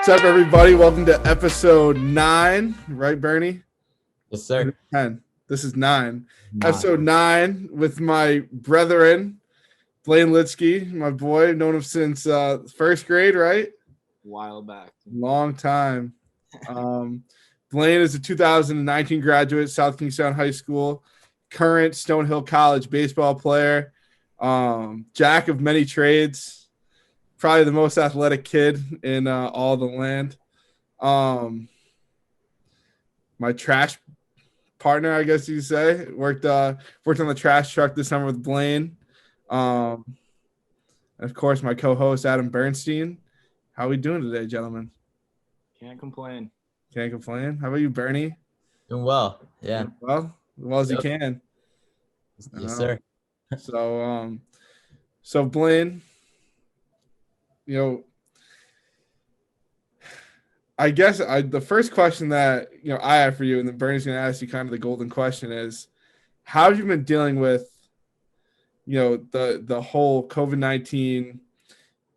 What's up, everybody? Welcome to episode 9, right, Bernie? Yes, sir. 10. This is 9. Episode 9 with my brethren, Blaine Lidsky, my boy, known him since first grade, right? While back. Long time. Blaine is a 2019 graduate, South Kingstown High School, current Stonehill College baseball player, jack of many trades. Probably the most athletic kid in all the land. My trash partner, I guess you say, worked on the trash truck this summer with Blaine. And of course, my co-host Adam Bernstein. How are we doing today, gentlemen? Can't complain. Can't complain. How about you, Bernie? Doing well. Yeah. Doing well as you can. Yes, sir. So Blaine, I guess the first question that I have for you, and then Bernie's going to ask you kind of the golden question is, how have you been dealing with the whole COVID-19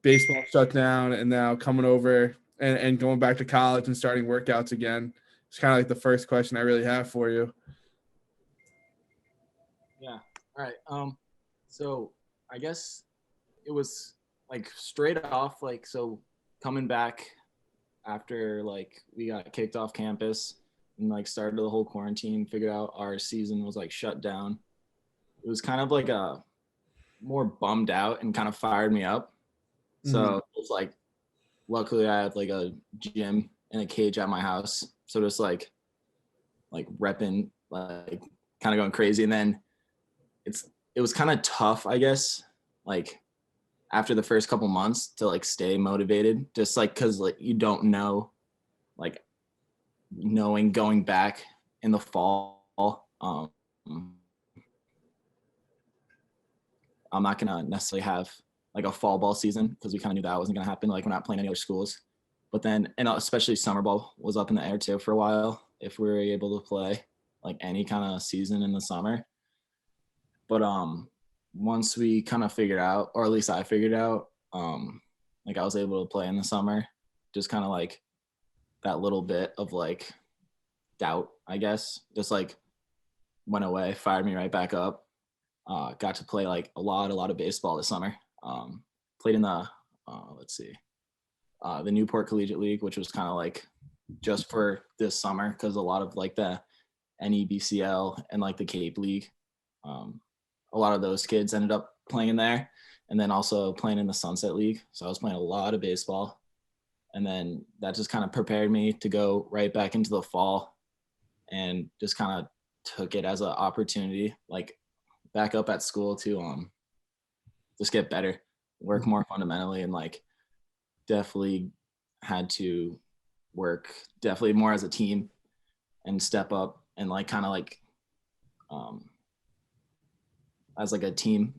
baseball shutdown, and now coming over and going back to college and starting workouts again? It's kind of like the first question I really have for you. Yeah. All right. So I guess it was like straight off, so coming back after we got kicked off campus and started the whole quarantine, figured out our season was shut down. It was kind of a more bummed out and kind of fired me up. Mm-hmm. So it's luckily I had a gym and a cage at my house. So just repping, kind of going crazy. And then it was kind of tough, I guess, after the first couple months to stay motivated, just because you don't know, knowing going back in the fall, I'm not gonna necessarily have a fall ball season, because we kind of knew that wasn't gonna happen. We're not playing any other schools, but then, and especially summer ball was up in the air too for a while, if we were able to play any kind of season in the summer. But once we kind of figured out, or at least I figured out, I was able to play in the summer, just kind of that little bit of doubt, I guess, just went away, fired me right back up. Got to play a lot of baseball this summer. Played in the the Newport Collegiate League, which was kind of just for this summer, because a lot of the NEBCL and the Cape League, a lot of those kids ended up playing in there, and then also playing in the Sunset League. So I was playing a lot of baseball, and then that just kind of prepared me to go right back into the fall, and just kind of took it as an opportunity, back up at school to just get better, work more fundamentally, and definitely had to work definitely more as a team and step up and kind of as a team,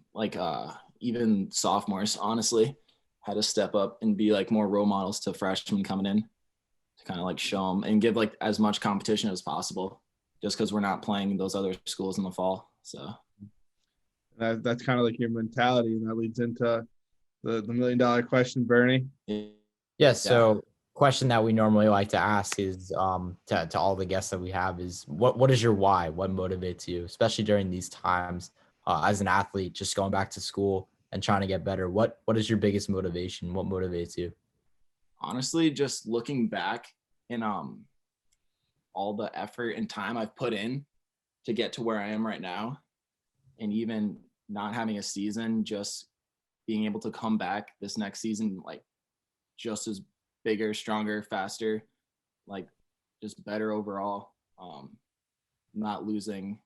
even sophomores honestly had to step up and be more role models to freshmen coming in, to kind of show them and give as much competition as possible, just because we're not playing those other schools in the fall. So that's kind of your mentality, and that leads into the $1 million question, Bernie. Yeah. So question that we normally like to ask is to all the guests that we have is, what is your why? What motivates you, especially during these times? As an athlete, just going back to school and trying to get better, what is your biggest motivation? What motivates you? Honestly, just looking back in all the effort and time I've put in to get to where I am right now, and even not having a season, just being able to come back this next season just as bigger, stronger, faster, just better overall, not losing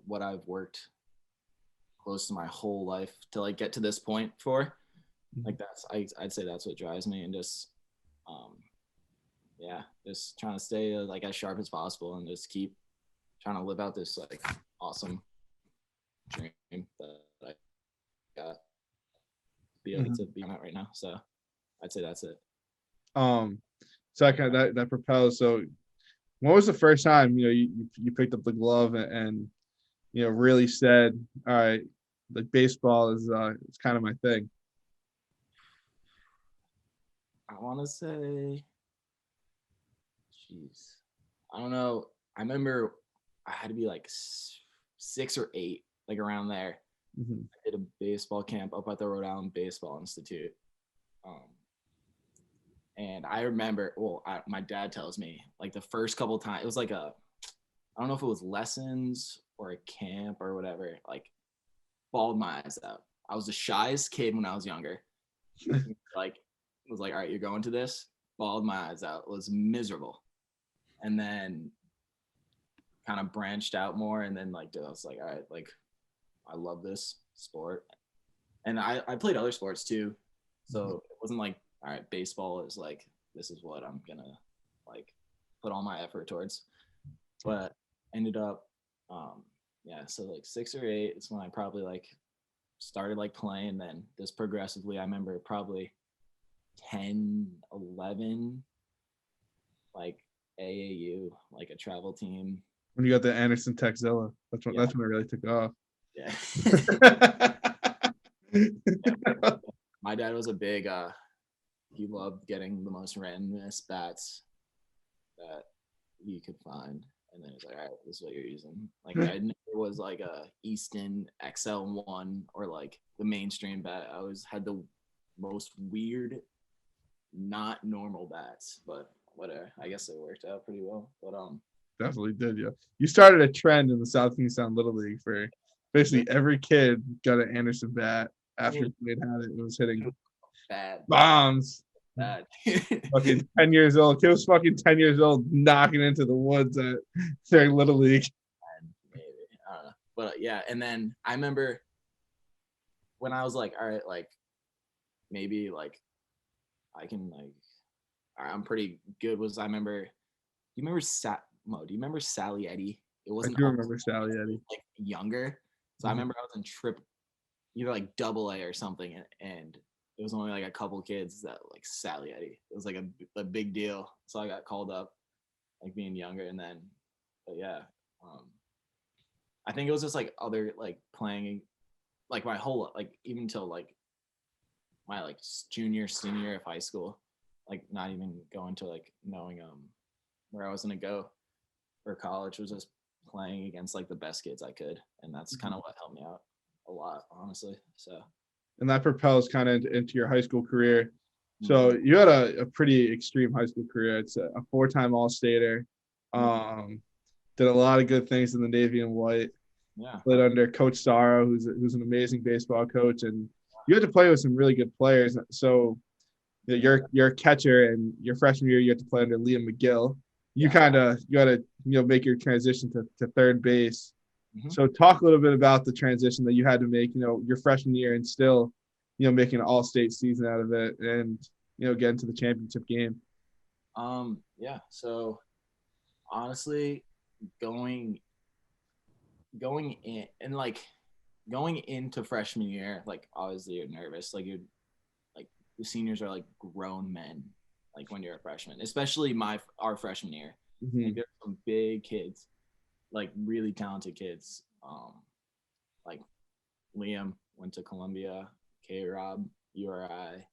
what I've worked close to my whole life to get to this point for. I'd say that's what drives me, and just just trying to stay as sharp as possible, and just keep trying to live out this awesome dream that I got, be able to be on it right now. So I'd say that's it. So I kind of that propels. So when was the first time you picked up the glove and really said, all right, baseball is it's kind of my thing? I want to say Jeez. I don't know. I remember I had to be like 6 or 8, like around there. Mm-hmm. I did a baseball camp up at the Rhode Island Baseball Institute. And I remember, my dad tells me, like the first couple of times, it was like I don't know if it was lessons or a camp or whatever, like bawled my eyes out. I was the shyest kid when I was younger. Like, was like, all right, you're going to this? Bawled my eyes out. It was miserable. And then kind of branched out more. And then, like, I was like, all right, like, I love this sport. And I played other sports too. So it wasn't like, all right, baseball is like, this is what I'm going to, like, put all my effort towards. But ended up, so like 6 or 8 is when I probably, like, started, like, playing. Then just progressively, I remember probably 10, 11, like, AAU, like a travel team. When you got the Anderson Texzilla, that's when it really took off. Yeah. My dad was a big, he loved getting the most randomest bats that he could find. And then he's like, all right, this is what you're using. Like, I never was like a Easton XL1 or like the mainstream bat. I always had the most weird, not normal bats, but whatever. I guess it worked out pretty well. But definitely did, yeah. You started a trend in the South Kingstown Little League for basically every kid got an Anderson bat after Blaine had it. It was hitting bad bombs. bad. Fucking 10 years old. Kid was fucking 10 years old knocking into the woods at during Little League. Maybe. I don't know. But yeah, and then I remember when I was like, all right, like maybe like I can like all right, I'm pretty good was I remember do you remember Sally Eddy? It wasn't I do remember Sally Eddy. Like younger. So I remember I was in either like double A or something and it was only like a couple kids that like Sally Eddy. It was like a big deal. So I got called up like being younger and then but yeah. I think it was just like other like playing like my whole like even till like my like junior senior year of high school, like not even going to like knowing where I was gonna go for college was just playing against like the best kids I could, and that's kind of what helped me out a lot, honestly. So and that propels kind of into your high school career. So you had a pretty extreme high school career. It's a 4-time All-Stater. Did a lot of good things in the Navy and White. Yeah. Played under Coach Sorrow, who's an amazing baseball coach, and you had to play with some really good players. So you're a catcher, and your freshman year you had to play under Liam McGill. You got to make your transition to third base. So talk a little bit about the transition that you had to make, your freshman year and still, making an all-state season out of it and, get into the championship game. Yeah. So honestly, going in and like going into freshman year, like obviously you're nervous. Like the seniors are like grown men, like when you're a freshman, especially our freshman year. Like, there's some big kids, like really talented kids. Like Liam went to Columbia, K-Rob, URI,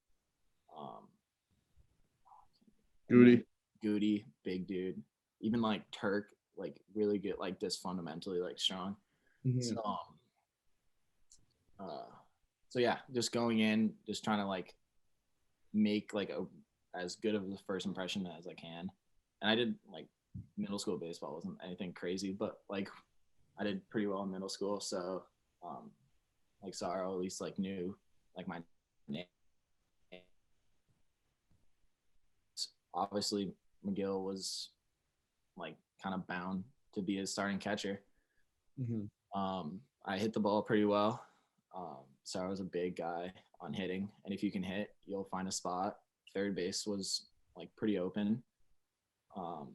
Goody, big dude. Even like Turk, like really good, like just fundamentally like strong. So yeah, just going in, just trying to like make like as good of a first impression as I can. And I did like middle school baseball wasn't anything crazy, but like I did pretty well in middle school. So like Sorrow at least like knew like my name. Obviously McGill was like kind of bound to be a starting catcher. I hit the ball pretty well. Sorrow was a big guy on hitting, and if you can hit, you'll find a spot. Third base was like pretty open. I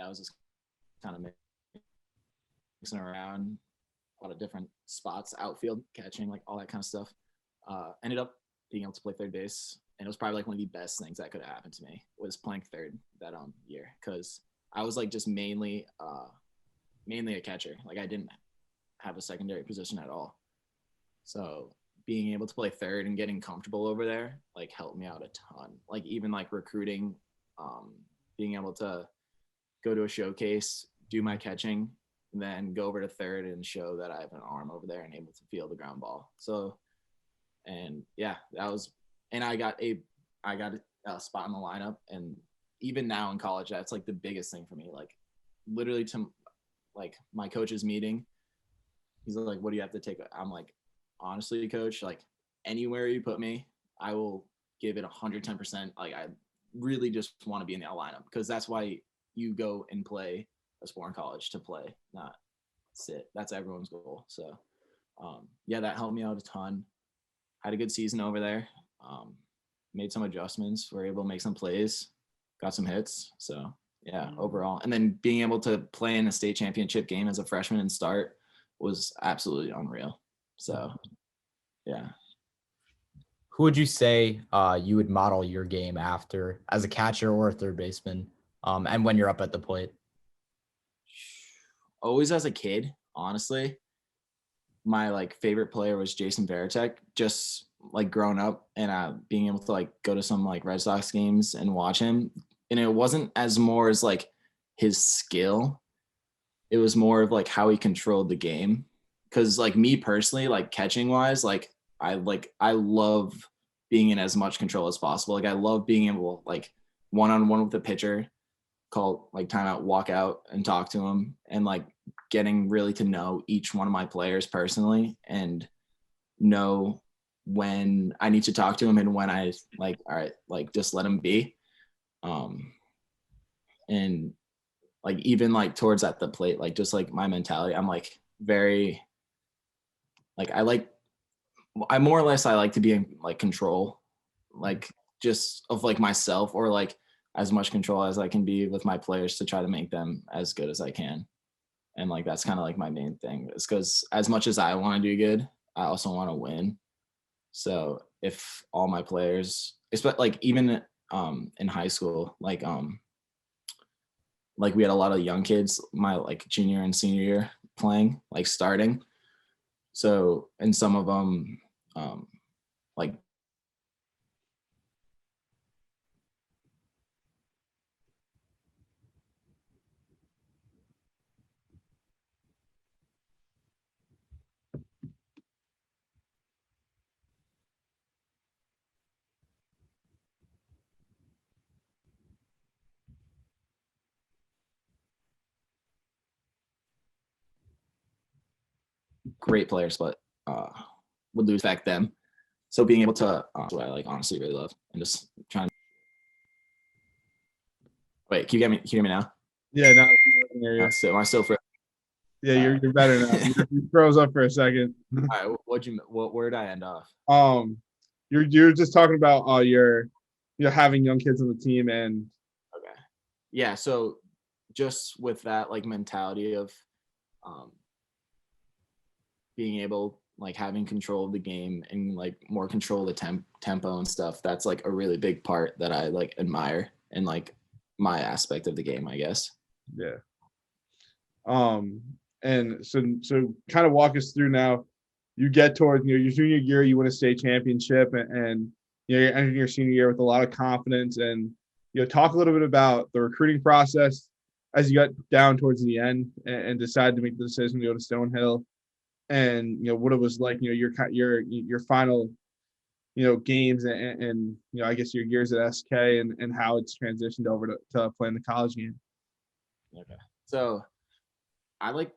was just kind of mixing around a lot of different spots, outfield, catching, like all that kind of stuff. Ended up being able to play third base, and it was probably like one of the best things that could have happened to me was playing third that year because I was like just mainly a catcher. Like I didn't have a secondary position at all. So being able to play third and getting comfortable over there like helped me out a ton. Like even like recruiting being able to go to a showcase, do my catching, and then go over to third and show that I have an arm over there and able to feel the ground ball. So, and yeah, that was, and I got a spot in the lineup. And even now in college, that's like the biggest thing for me. Like literally to like my coach's meeting, he's like, what do you have to take? I'm like, honestly, coach, like anywhere you put me, I will give it 110%. Like I really just want to be in the lineup, because that's why you go and play a sport in college, to play, not sit. That's everyone's goal. So yeah, that helped me out a ton. Had a good season over there. Made some adjustments, were able to make some plays, got some hits. So yeah, overall. And then being able to play in a state championship game as a freshman and start was absolutely unreal. So yeah. Who would you say you would model your game after as a catcher or a third baseman, and when you're up at the plate? Always as a kid, honestly, my like favorite player was Jason Varitek. Just like growing up and being able to like go to some like Red Sox games and watch him. And it wasn't as more as like his skill. It was more of like how he controlled the game. Cause like me personally, like catching wise, like I love being in as much control as possible. Like I love being able to like one-on-one with the pitcher, call like timeout, walk out and talk to him, and like getting really to know each one of my players personally and know when I need to talk to him and when I like, all right, like just let him be. And like even like towards at the plate, like just like my mentality, I'm like very like I more or less I like to be in like control, like just of like myself, or like as much control as I can be with my players to try to make them as good as I can. And like that's kind of like my main thing, is because as much as I want to do good, I also want to win. So if all my players, especially like even in high school, like we had a lot of young kids my like junior and senior year playing, like starting. So and some of them like great players, but would lose back them. So being able to, what I like honestly really love, and just trying. Wait, can you hear me now? Yeah, now I can hear you. So am I still for? Yeah, you're better now. You froze up for a second. All right, where did I end off? You're just talking about you're having young kids on the team. And okay, yeah. So just with that like mentality of being able like having control of the game and like more control of the tempo and stuff, that's like a really big part that I like admire in like my aspect of the game, I guess. Yeah. And so kind of walk us through now. You get towards your junior year, you win a state championship, and you're entering your senior year with a lot of confidence. And talk a little bit about the recruiting process as you got down towards the end and decided to make the decision to go to Stonehill, and what it was like, your final games and I guess your years at SK, and how it's transitioned over to playing the college game. Okay, so I like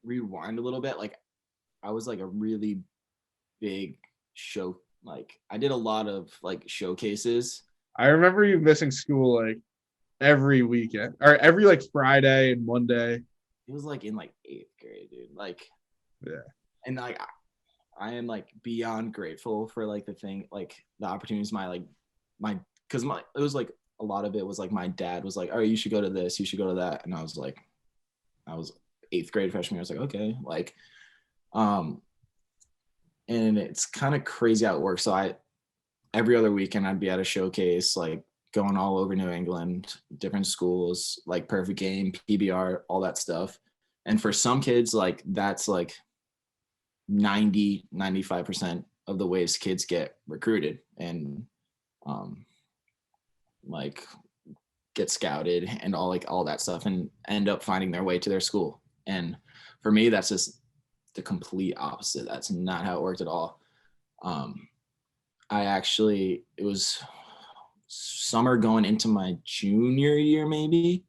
rewind a little bit. Like I was like a really big show, like I did a lot of like showcases. I remember you missing school like every weekend or every like Friday and Monday. It was like in like 8th grade, dude. Like yeah. And like I am like beyond grateful for like the thing, like the opportunities because it was like a lot of it was like my dad was like, all right, you should go to this, you should go to that. And I was 8th grade freshman year. I was like, okay, like and it's kind of crazy how it works. So every other weekend I'd be at a showcase, like going all over New England, different schools, like perfect game, PBR, all that stuff. And for some kids, like that's like 95% of the ways kids get recruited. And like get scouted and all that stuff and end up finding their way to their school. And for me, that's just the complete opposite. That's not how it worked at all. It was summer going into my junior year, maybe.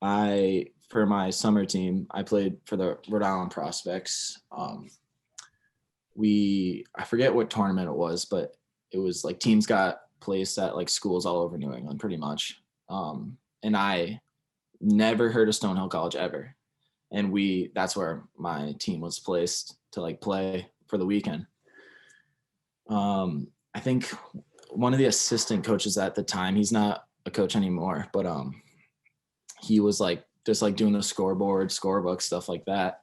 For my summer team, I played for the Rhode Island Prospects. I forget what tournament it was, but it was like teams got placed at like schools all over New England pretty much. And I never heard of Stonehill College ever. And that's where my team was placed to like play for the weekend. I think one of the assistant coaches at the time, he's not a coach anymore, but he was like just like doing the scoreboard, scorebook, stuff like that.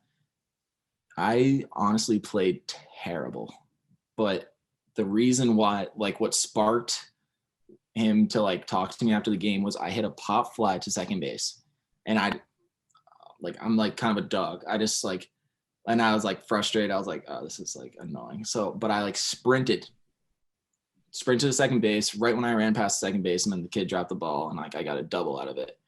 I honestly played terrible, but the reason why, like what sparked him to like talk to me after the game was I hit a pop fly to second base, and I'm like kind of a dog. And I was like frustrated. I was like, oh, this is like annoying. So, but I like sprinted to second base right when I ran past second base, and then the kid dropped the ball, and like I got a double out of it.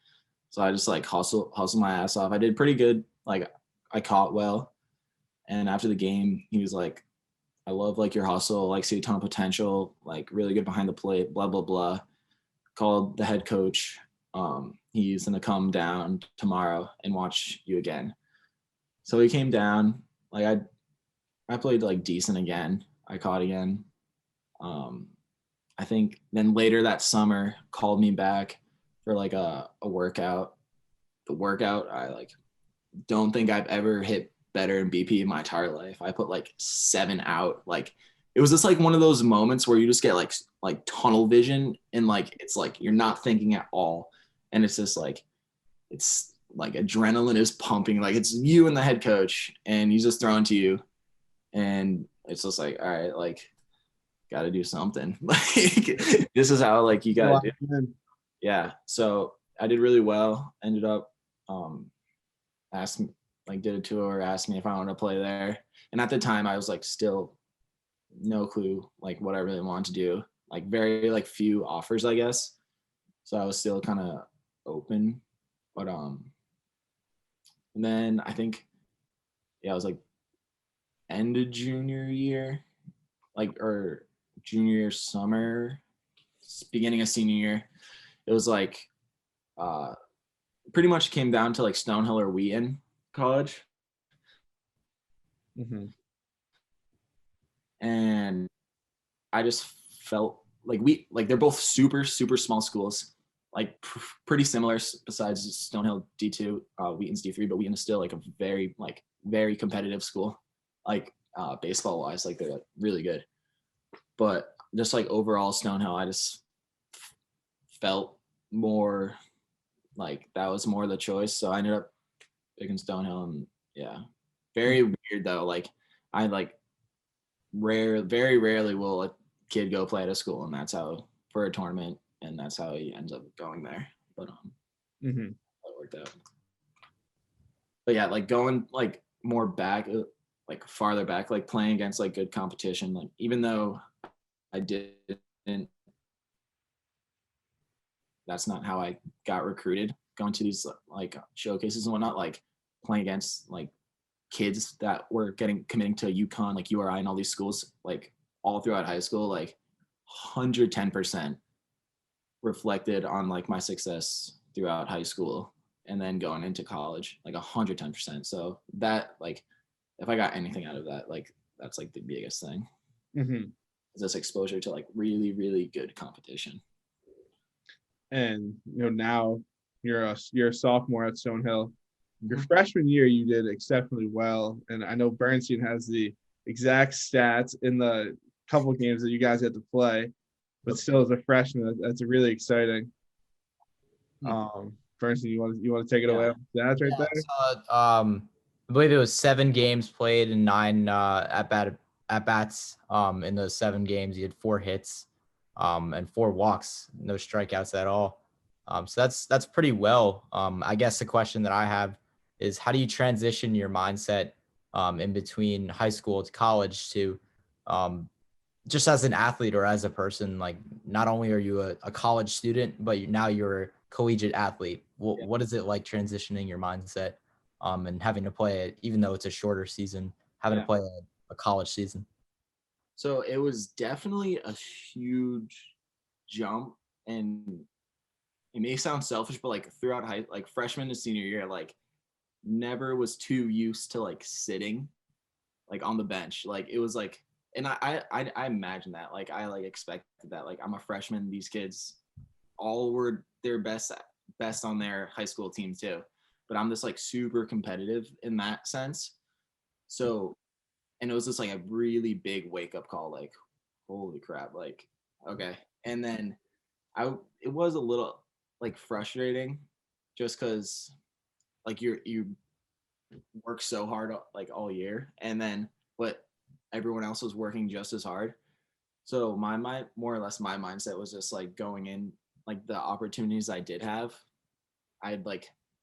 So I just like hustled my ass off. I did pretty good. Like I caught well. And after the game, he was like, I love like your hustle, like see a ton of potential, like really good behind the plate, blah, blah, blah. Called the head coach. He's going to come down tomorrow and watch you again. So he came down. Like I played like decent again. I caught again. I think then later that summer called me back for like a workout. The workout, I like don't think I've ever hit better in BP in my entire life. I put like 7 out. Like it was just like one of those moments where you just get like tunnel vision, and like it's like you're not thinking at all, and it's just like it's like adrenaline is pumping, like it's you and the head coach, and he's just throwing to you, and it's just like, all right, like got to do something. Like this is how like you got to do. Yeah. So I did really well. Ended up asked me, like did a tour, asked me if I wanted to play there. And at the time I was like still no clue like what I really wanted to do. Like very like few offers, I guess. So I was still kind of open. But and then I think I was like end of junior year, or junior year summer, beginning of senior year. It was like pretty much came down to like Stonehill or Wheaton College. Mm-hmm. And I just felt like they're both super, super small schools, like pretty similar besides Stonehill D2, Wheaton's D3, but Wheaton is still like a very, very competitive school, like baseball wise, like they're like really good. But just like overall Stonehill, I just felt more like that was more the choice. So I ended up picking Stonehill, and yeah, very weird though. Like I like very rarely will a kid go play at a school, and that's how for a tournament, and that's how he ends up going there. But that worked out. But yeah, like going like more back, like farther back, like playing against like good competition. Like even though I didn't, that's not how I got recruited. Going to these like showcases and whatnot, like playing against like kids that were committing to UConn, like URI and all these schools, like all throughout high school, like 110% reflected on like my success throughout high school and then going into college, like 110%. So that like, if I got anything out of that, like that's like the biggest thing. Is this exposure to like really, really good competition. And now you're a sophomore at Stonehill. Your freshman year, you did exceptionally well, and I know Bernstein has the exact stats in the couple of games that you guys had to play, but still as a freshman, that's really exciting. Bernstein, you want to take it away? That's right there. So, I believe it was 7 games played and 9 at bats. In those 7 games, he had 4 hits, and 4 walks, no strikeouts at all. So that's pretty well. I guess the question that I have is, how do you transition your mindset in between high school to college to just as an athlete or as a person, like not only are you a college student, but now you're a collegiate athlete. What is it like transitioning your mindset and having to play it, even though it's a shorter season, having to play a college season? So it was definitely a huge jump, and it may sound selfish, but like throughout like freshman to senior year, like never was too used to like sitting like on the bench. Like it was like, and I imagine that, like I like expected that, like I'm a freshman, these kids all were their best on their high school team too, but I'm just like super competitive in that sense. So, and it was just like a really big wake up call, like holy crap, like okay. And then it was a little like frustrating just because like you work so hard like all year, and then but everyone else was working just as hard. So my mind, more or less, my mindset was just like going in, like the opportunities I did have, I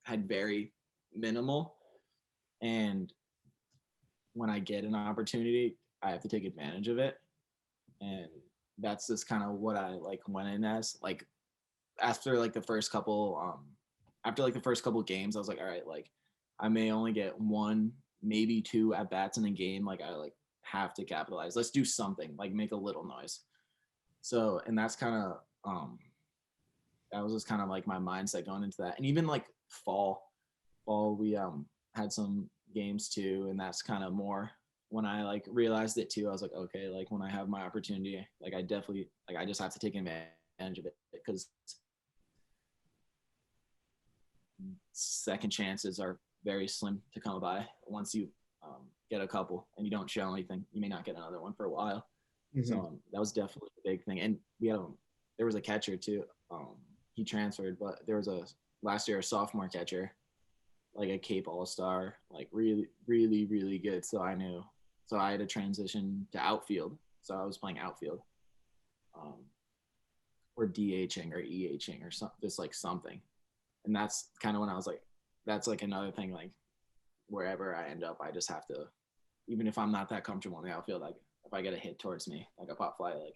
had very minimal, and when I get an opportunity, I have to take advantage of it, and that's just kind of what I like went in as. Like after like the first couple, games, I was like, all right, like I may only get one, maybe two at bats in a game. Like I like have to capitalize. Let's do something, like make a little noise. So, and that's kind of that was just kind of like my mindset going into that. And even like fall we had some games too, and that's kind of more when I like realized it too. I was like, okay, like when I have my opportunity, like I definitely like I just have to take advantage of it, because second chances are very slim to come by. Once you get a couple and you don't show anything, you may not get another one for a while. Mm-hmm. So that was definitely a big thing. And we had there was a catcher too. He transferred, but there was last year a sophomore catcher, like a Cape All-Star, like really, really, really good. So I knew. So I had to transition to outfield. So I was playing outfield, or DHing or EHing or something, just like something. And that's kind of when I was like, that's like another thing, like wherever I end up, I just have to, even if I'm not that comfortable in the outfield, like if I get a hit towards me, like a pop fly, like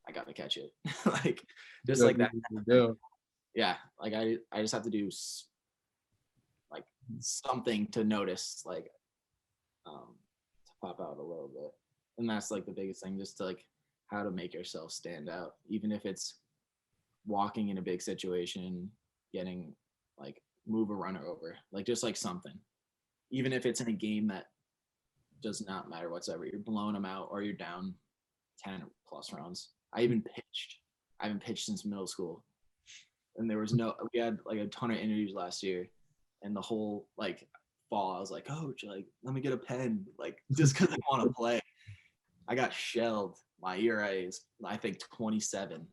I got to catch it. Like just like that. Yeah. Like I just have to do like something to notice, like to pop out a little bit. And that's like the biggest thing, just to like how to make yourself stand out, even if it's walking in a big situation, getting like move a runner over, like just like something, even if it's in a game that does not matter whatsoever, you're blowing them out or you're down 10 plus runs. I haven't pitched since middle school, and we had like a ton of interviews last year, and the whole like fall I was like, coach, like let me get a pen, like just because I want to play. I got shelled. My ERA is I think 27.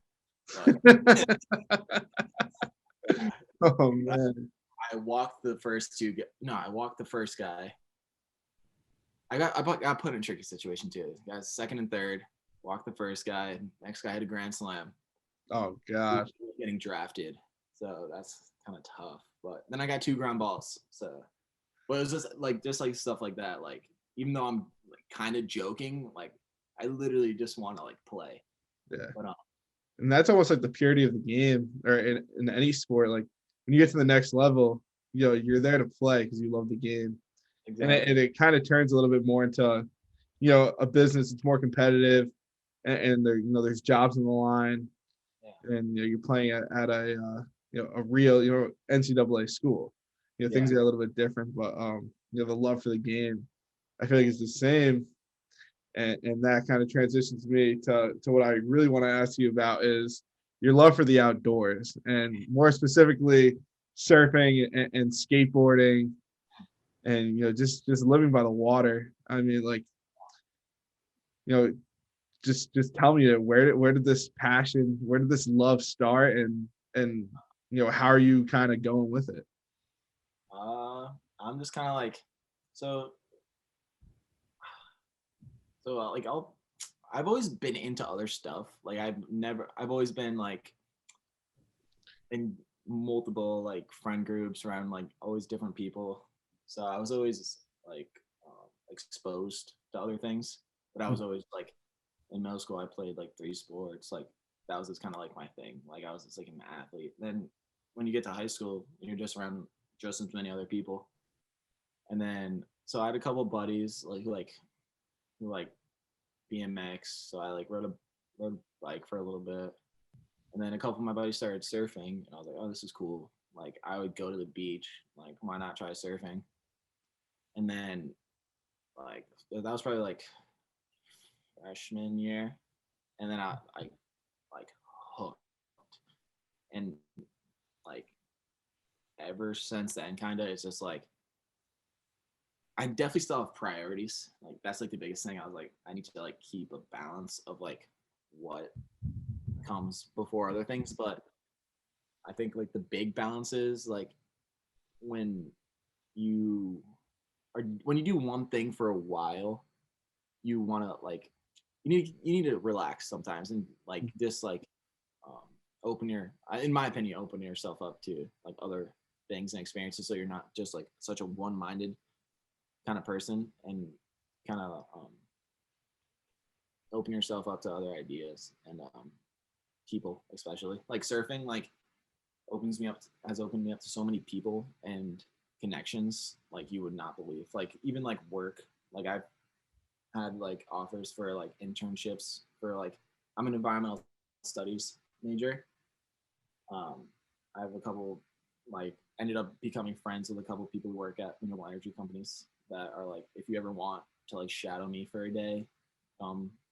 Oh man! I walked the first guy. I got put in a tricky situation too. Guys, second and third, walked the first guy. Next guy had a grand slam. Oh gosh! Getting drafted, so that's kind of tough. But then I got 2 ground balls. So, but it was just like stuff like that. Like even though I'm like kind of joking, like I literally just want to like play. Yeah. But, and that's almost like the purity of the game, or in any sport. Like when you get to the next level, you know, you're there to play because you love the game. Exactly. And it kind of turns a little bit more into, you know, a business. It's more competitive, and there, you know, there's jobs on the line, and you know, you're playing at a you know, a real, you know, NCAA school. You know, things are a little bit different, but you know, the love for the game, I feel like it's the same. And that kind of transitions me to what I really want to ask you about is your love for the outdoors, and more specifically surfing and skateboarding, and you know, just living by the water. I mean, like, you know, just tell me where did this passion, where did this love start, and you know, how are you kind of going with it? I'm just kind of like so like I've always been into other stuff. Like I've always been like in multiple like friend groups around like always different people. So I was always like exposed to other things, but I was always like in middle school I played like 3 sports. Like that was just kind of like my thing. Like I was just like an athlete. Then when you get to high school, you're just around just as many other people. And then so I had a couple buddies who BMX. So I like rode a bike for a little bit. And then a couple of my buddies started surfing, and I was like, oh, this is cool. Like I would go to the beach. Like why not try surfing? And then like that was probably like freshman year, and then I like hooked, and like ever since then, kind of it's just like I definitely still have priorities. Like that's like the biggest thing. I was like, I need to like keep a balance of like what comes before other things. But I think like the big balance is like when you when you do one thing for a while, you want to like you need to relax sometimes and like just like um, open your in my opinion open yourself up to like other things and experiences so you're not just like such a one-minded kind of person and kind of open yourself up to other ideas and people, especially like surfing like has opened me up to so many people and connections like you would not believe. Like even like work, like I've had like offers for like internships for like I'm an environmental studies major. I have a couple like ended up becoming friends with a couple people who work at renewable energy companies that are like, if you ever want to like shadow me for a day,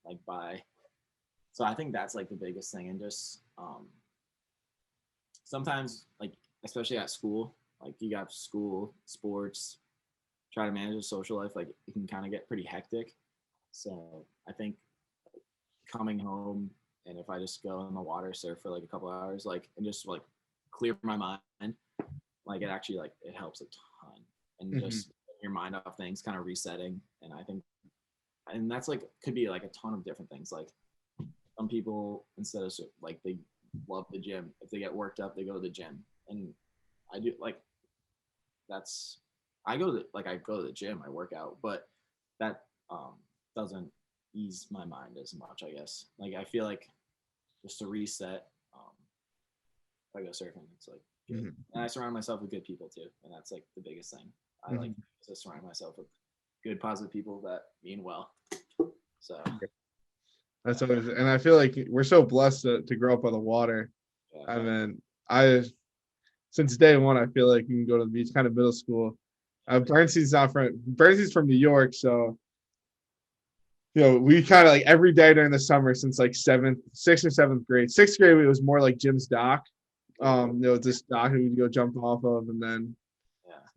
like by. So I think that's like the biggest thing, and just sometimes like especially at school, like you got school, sports, try to manage a social life, like it can kind of get pretty hectic. So I think coming home and if I just go in the water, surf for like a couple hours, like and just like clear my mind, like it actually like it helps a ton, and just your mind off things, kind of resetting. And I think, and that's like could be like a ton of different things. Like some people instead of like they love the gym, if they get worked up, they go to the gym, and I do like that's I go to the gym, I work out, but that doesn't ease my mind as much, I guess. Like I feel like just to reset, if I go surfing, it's like good. And I surround myself with good people too, and that's like the biggest thing. I like to surround myself with good, positive people that mean well. So that's always, and I feel like we're so blessed to grow up on the water. yeah. I mean, since day one, I feel like you can go to the beach, kind of middle school. Bernstein's from New York, so we kind of like every day during the summer since like sixth or seventh grade. Sixth grade, it was more like Jim's dock. This dock we would go jump off of, and then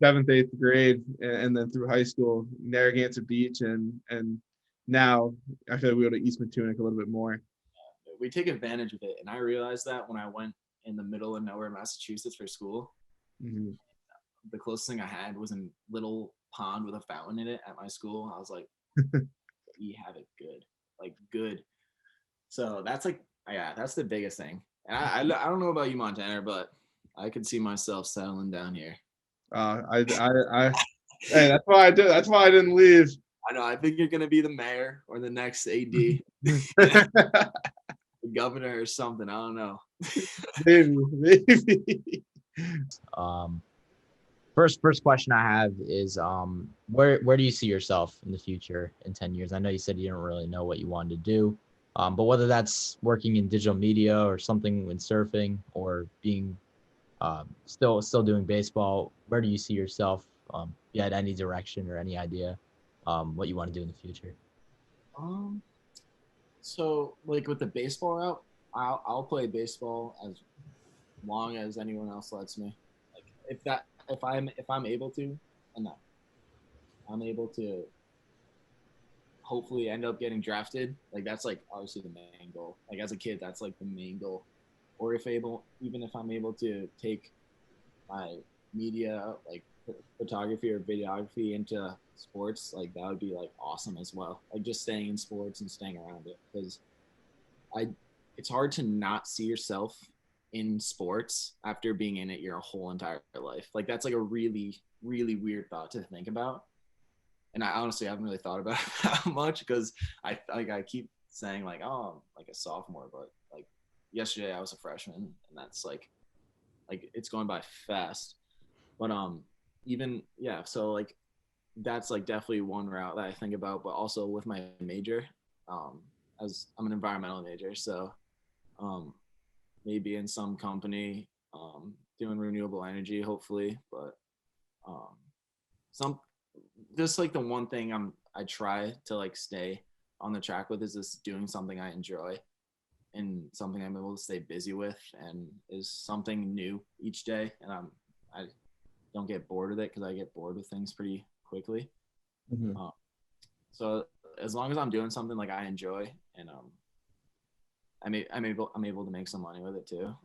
seventh, eighth grade, and then through high school, Narragansett Beach, and now I feel like we go to East Matunic a little bit more. We take advantage of it, and I realized that when I went in the middle of nowhere, Massachusetts, for school. The closest thing I had was a little pond with a fountain in it at my school. I was like, we have it good, like good. So that's like, yeah, that's the biggest thing. And I don't know about you, Montana, but I could see myself settling down here. Hey, that's why I did. That's why I didn't leave. I know. I think you're gonna be the mayor or the next AD, the governor or something. I don't know. Maybe. First question I have is where do you see yourself in the future in 10 years? I know you said you didn't really know what you wanted to do, but whether that's working in digital media or something in surfing or being still doing baseball, where do you see yourself? If you had any direction or any idea what you want to do in the future? So like with the baseball route, I'll play baseball as long as anyone else lets me. Like if I'm able to, and I'm able to hopefully end up getting drafted. Like that's like obviously the main goal. Like as a kid, that's like the main goal. Or even if I'm able to take my media, like photography or videography into sports, like that would be like awesome as well. Like just staying in sports and staying around it, because it's hard to not see yourself in sports after being in it your whole entire life. Like that's like a really, really weird thought to think about. And I honestly haven't really thought about it that much, because I keep saying like, oh, I'm like a sophomore, but like yesterday I was a freshman, and that's like it's going by fast. But even yeah, so like that's like definitely one route that I think about. But also with my major, as I'm an environmental major, so maybe in some company doing renewable energy, hopefully. But some just like the one thing I try to like stay on the track with is just doing something I enjoy and something I'm able to stay busy with, and is something new each day. And I don't get bored with it, because I get bored with things pretty quickly. Mm-hmm. So as long as I'm doing something like I enjoy, and I'm able to make some money with it too.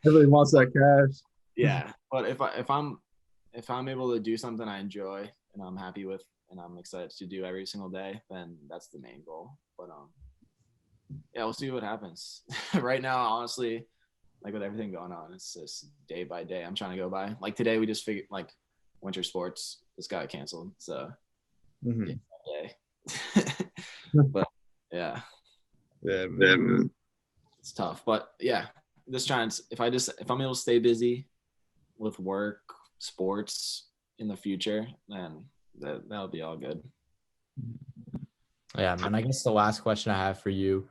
Everybody wants that cash. Yeah, but if I'm able to do something I enjoy and I'm happy with and I'm excited to do every single day, then that's the main goal. But yeah, we'll see what happens. Right now, honestly, like with everything going on, it's just day by day. I'm trying to go by. Like today, we just figured like winter sports just got canceled, so Mm-hmm. day. But yeah, Man. it's tough. But yeah, just trying. If I'm able to stay busy with work, sports in the future, then that'll be all good. Yeah, and I guess the last question I have for you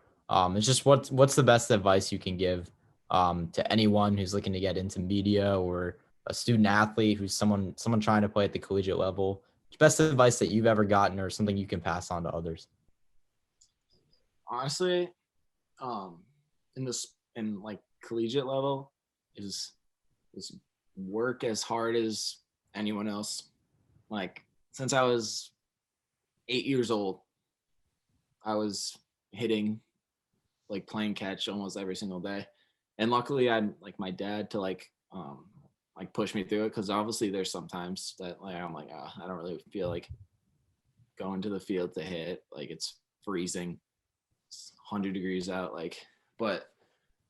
is just what's the best advice you can give to anyone who's looking to get into media, or a student athlete who's someone trying to play at the collegiate level? Best advice that you've ever gotten, or something you can pass on to others? Honestly, in like collegiate level is work as hard as anyone else. Like since I was 8 years old, I was hitting, like playing catch almost every single day. And luckily I had like my dad to like push me through it, because obviously there's sometimes that like I'm like, I don't really feel like going to the field to hit. Like it's freezing, it's 100 degrees out, like, but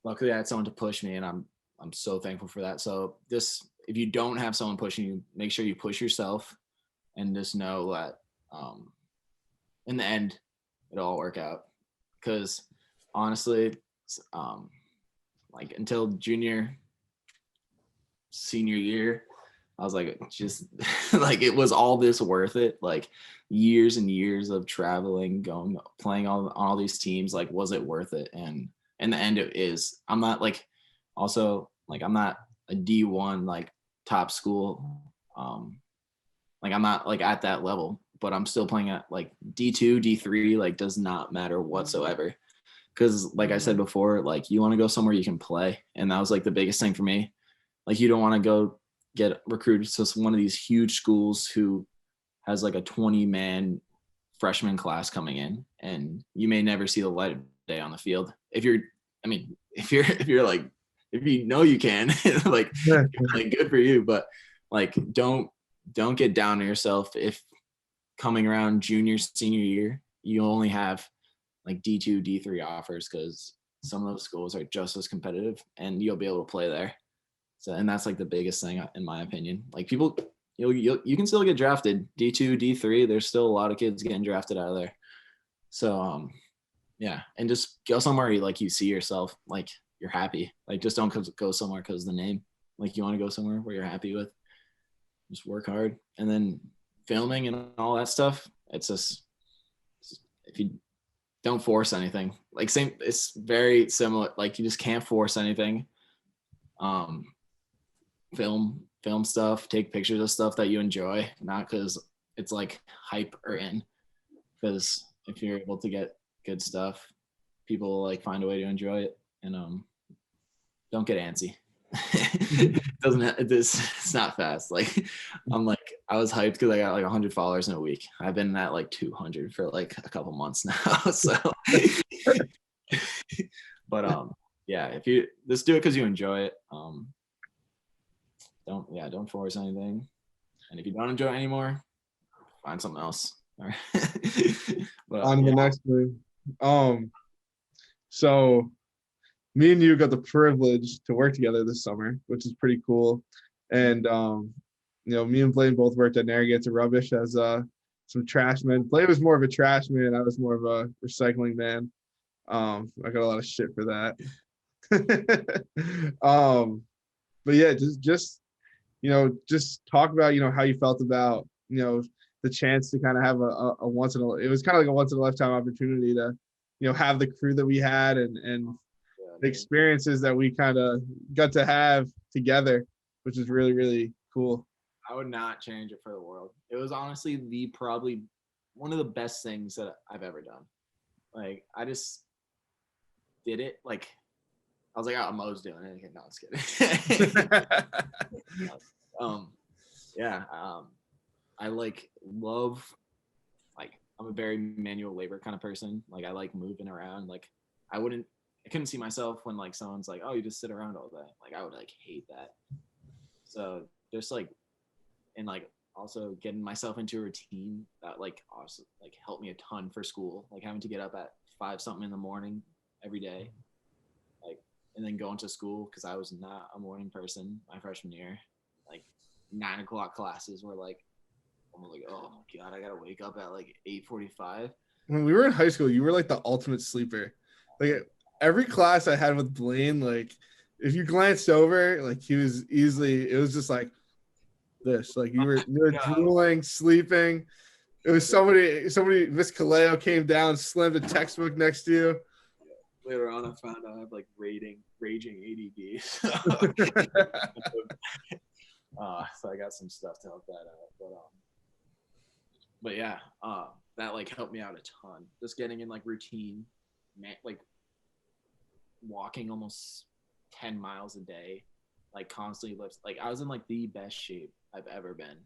luckily I had someone to push me, and I'm so thankful for that. So if you don't have someone pushing you, make sure you push yourself, and just know that in the end it'll all work out. Because honestly, like until senior year, I was like, just like, it was all this worth it? Like years and years of traveling, playing on all these teams, like, was it worth it? And in the end it is. I'm not like, also like, I'm not a D1 like top school, like I'm not like at that level, but I'm still playing at like D2, D3, like does not matter whatsoever. Because like I said before, like you want to go somewhere you can play, and that was like the biggest thing for me. Like you don't want to go get recruited to one of these huge schools who has like a 20-man freshman class coming in, and you may never see the light of day on the field. If you know you can, like, like good for you, but like don't get down on yourself if coming around junior, senior year, you only have like D2, D3 offers, because some of those schools are just as competitive and you'll be able to play there. So, and that's like the biggest thing in my opinion. Like people, you can still get drafted D2, D3. There's still a lot of kids getting drafted out of there. So, yeah, and just go somewhere you see yourself, like you're happy. Like just don't go somewhere because of the name. Like you want to go somewhere where you're happy with. Just work hard, and then filming and all that stuff. It's just, if you don't force anything, like it's very similar. Like you just can't force anything. Film stuff, take pictures of stuff that you enjoy, not because it's like hype or in. Because if you're able to get good stuff, people will like find a way to enjoy it, and don't get antsy. It's not fast. Like I was hyped because I got like 100 followers in a week. I've been at like 200 for like a couple months now. So but yeah, if you just do it because you enjoy it, don't force anything. And if you don't enjoy it anymore, find something else. All right. But on the next one. So me and you got the privilege to work together this summer, which is pretty cool. And me and Blaine both worked at Narragansett Rubbish as some trash men. Blaine was more of a trash man. I was more of a recycling man. I got a lot of shit for that. But yeah, just just talk about how you felt about the chance to kind of have a once in a, it was kind of like a once in a lifetime opportunity to have the crew that we had and the experiences that we kind of got to have together, which is really, really cool. I would not change it for the world. It was honestly probably one of the best things that I've ever done. Like, I just did it. Like, I was like, oh, Mo's doing it. No, I was kidding. I like love, like, I'm a very manual labor kind of person. Like, I like moving around. Like, I couldn't see myself when like someone's like, oh, you just sit around all day. Like, I would like hate that. So just like, and like also getting myself into a routine that like also like helped me a ton for school. Like having to get up at 5 something in the morning every day, like, and then going to school because I was not a morning person my freshman year. Like 9 o'clock classes were like, I'm like, oh god, I gotta wake up at like 8:45. When we were in high school, you were like the ultimate sleeper. Like every class I had with Blaine, like if you glanced over, like he was easily, it was just like this, like you were drooling, sleeping. It was somebody, Miss Kaleo came down, slammed a textbook next to you. Later on, I found out I have like raging ADD. So I got some stuff to help that out. But yeah, that like helped me out a ton. Just getting in like routine, like walking almost 10 miles a day, like constantly lifts. Like I was in like the best shape I've ever been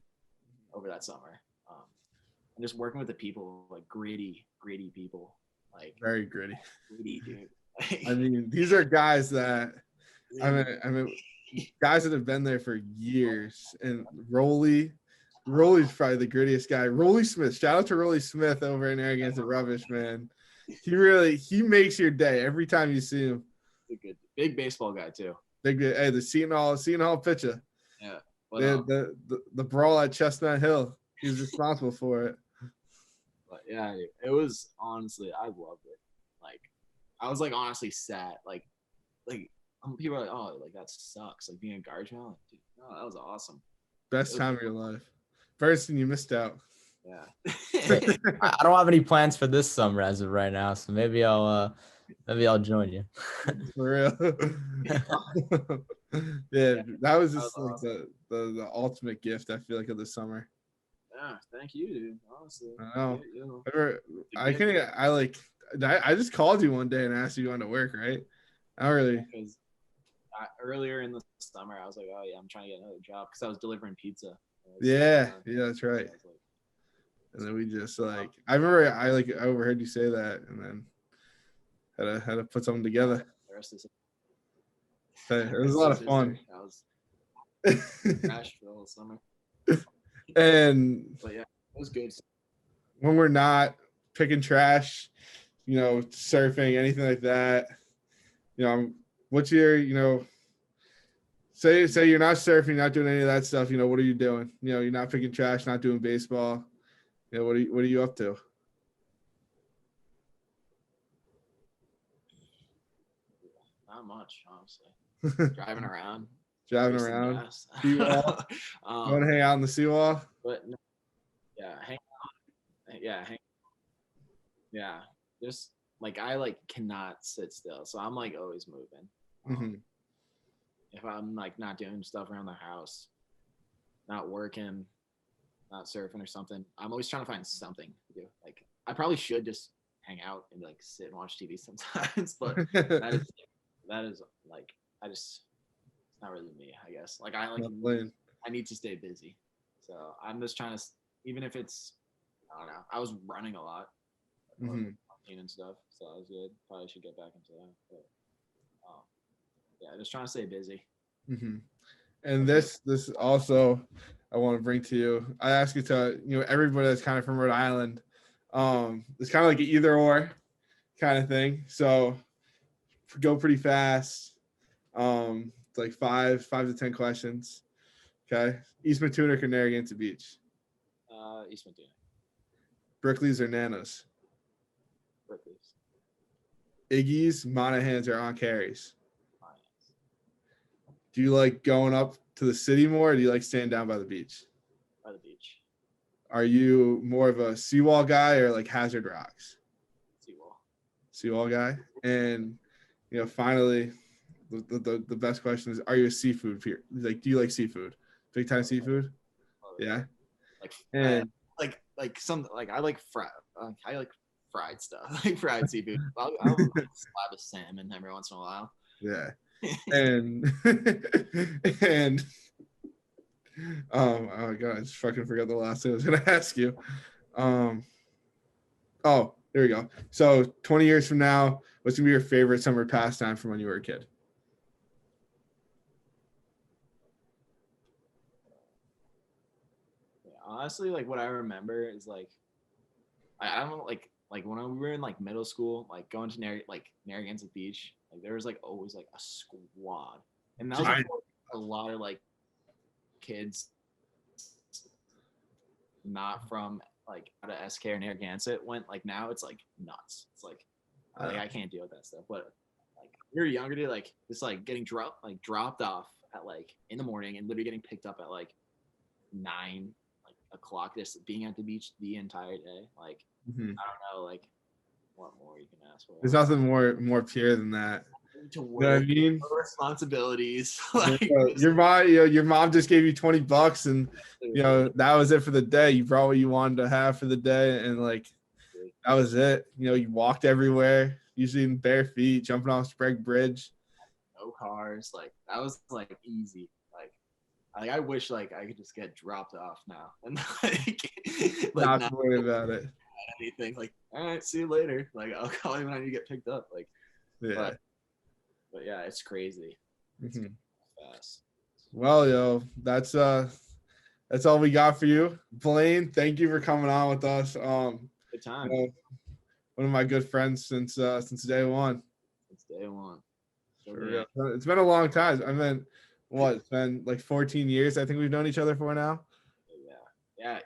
over that summer. And just working with the people, like gritty people, like very gritty, dude. I mean, these are guys that I mean, guys that have been there for years. And Rhody's probably the grittiest guy. Rhody Smith, shout out to Rhody Smith over in Narragansett Rubbish, man. He makes your day every time you see him. He's a good big baseball guy too. Hey, the Seton Hall pitcher. Yeah. The brawl at Chestnut Hill. He was responsible for it. But yeah, it was honestly, I loved it. Like, I was like honestly sad. Like people are like, oh, like that sucks. Like being a garbage man. Like, dude, no, that was awesome. Best time of your life. First thing you missed out. Yeah. I don't have any plans for this summer as of right now, so maybe I'll join you. For real. Yeah, that was just like awesome. the ultimate gift, I feel like, of the summer. Yeah, thank you, dude. Honestly. I know. I just called you one day and asked you to work, right? Not really. Because earlier in the summer, I was like, oh yeah, I'm trying to get another job because I was delivering pizza. Yeah, that's right. And then we just like, I remember I overheard you say that, and then had to put something together. The rest is it was a lot of fun. I was crashed for the whole summer. But yeah, it was good. When we're not picking trash, surfing, anything like that, what's your, say you're not surfing, not doing any of that stuff, what are you doing? You're not picking trash, not doing baseball. What are you up to? Not much, honestly. Driving around. Seawall. Want to hang out in the seawall? But no, yeah, hang out. Yeah. Just like I like cannot sit still, so I'm like always moving. Mm-hmm. If I'm like not doing stuff around the house, not working, not surfing or something, I'm always trying to find something to do. Like I probably should just hang out and like sit and watch TV sometimes, but that is like it's not really me, I guess. Like I need to stay busy, so I'm just trying to, even if it's, I don't know. I was running a lot, and stuff, so I was good. Probably should get back into that, but yeah, just trying to stay busy. Mm-hmm. And this also I want to bring to you. I ask you to, everybody that's kind of from Rhode Island, it's kind of like an either or kind of thing. So go pretty fast. It's like 5 to 10 questions. Okay. East Matunic or Narragansett Beach? East Matunic. Brickley's, or Nana's? Brickley's. Iggy's, Monahan's, or Aunt Carrie's? Do you like going up to the city more, or do you like staying down by the beach? By the beach. Are you more of a seawall guy or like Hazard Rocks? Seawall. Seawall guy. And finally, the best question is: are you a seafood peer? Like, do you like seafood? Big time seafood? Yeah. Like And I like fried stuff, like fried seafood. I'll slab a salmon every once in a while. yeah. And oh my god, I just fucking forgot the last thing I was gonna ask you. Oh, there we go. So 20 years from now, what's gonna be your favorite summer pastime from when you were a kid? Yeah, honestly, like what I remember is like I don't know, like when we were in like middle school, like going to Narragansett Beach, like there was like always like a squad, and that was like, a lot of like kids not from like out of SK or Narragansett went. Like now it's like nuts. It's like I can't deal with that stuff. But like when you're younger, dude, like it's like getting dropped off at like in the morning and literally getting picked up at like 9 o'clock, just being at the beach the entire day. Like I don't know, like what more you can ask for. There's nothing more pure than that. To work, you know what I mean? no responsibilities. Your mom just gave you $20 and that was it for the day. You brought what you wanted to have for the day, and like that was it. You walked everywhere, usually in bare feet, jumping off Sprague Bridge. No cars, like that was like easy. Like I wish like I could just get dropped off now and not worry about it. Anything like, all right, see you later. Like I'll call you when I need to get picked up. Like yeah. But yeah, it's crazy. It's fast. Well, that's all we got for you, Blaine. Thank you for coming on with us. Good time. One of my good friends since day one. Since day one. Sure. It's been a long time. I mean, it's been like 14 years. I think we've known each other for now. Yeah.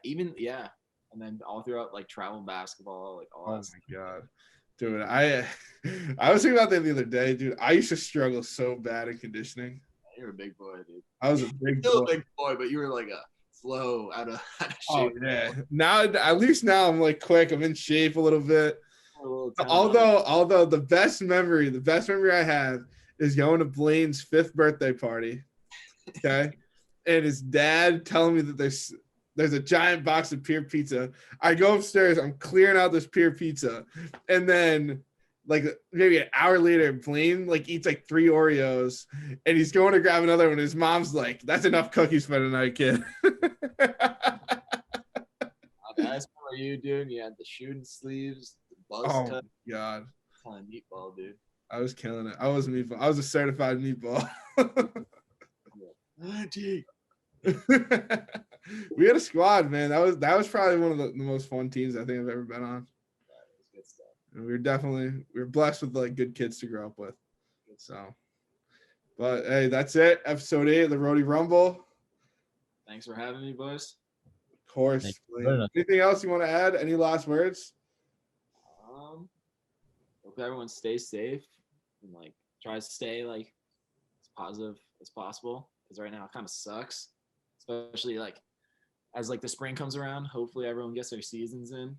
And then all throughout like travel basketball, like all that stuff. My god. Dude, I was thinking about that the other day, dude. I used to struggle so bad in conditioning. You're a big boy, dude. I was a big Still a big boy, but you were like a slow out of shape. Oh yeah. Now at least now I'm like quick. I'm in shape a little bit. Although the best memory I have is going to Blaine's 5th birthday party. Okay. And his dad telling me that there's a giant box of Pier Pizza. I go upstairs, I'm clearing out this Pier Pizza. And then like maybe an hour later, Blaine like eats like 3 Oreos and he's going to grab another one. His mom's like, that's enough cookies for tonight, kid. That's what you doing. You had the shooting sleeves, the buzz cut. Oh god. Kind of meatball, dude. I was killing it. I was a meatball. I was a certified meatball. We had a squad, man. That was probably one of the most fun teams I think I've ever been on. Good stuff. And we were blessed with like good kids to grow up with. So, but hey, that's it. Episode 8 of the Rhody Rumble. Thanks for having me, boys. Of course. Anything else you want to add? Any last words? Hope everyone stays safe and like tries to stay like as positive as possible, because right now it kind of sucks, especially like as like the spring comes around. Hopefully everyone gets their seasons in,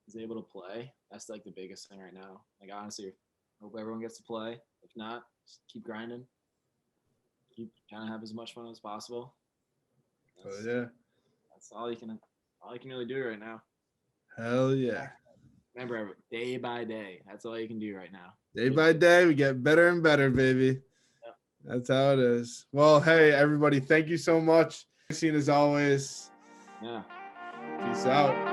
is able to play. That's like the biggest thing right now. Like honestly, hope everyone gets to play. If not, just keep grinding, keep trying to have as much fun as possible. That's all you can really do right now. Hell yeah. Remember, day by day. That's all you can do right now. Day by day, we get better and better, baby. Yep. That's how it is. Well, hey, everybody, thank you so much. As always. Yeah. Peace out.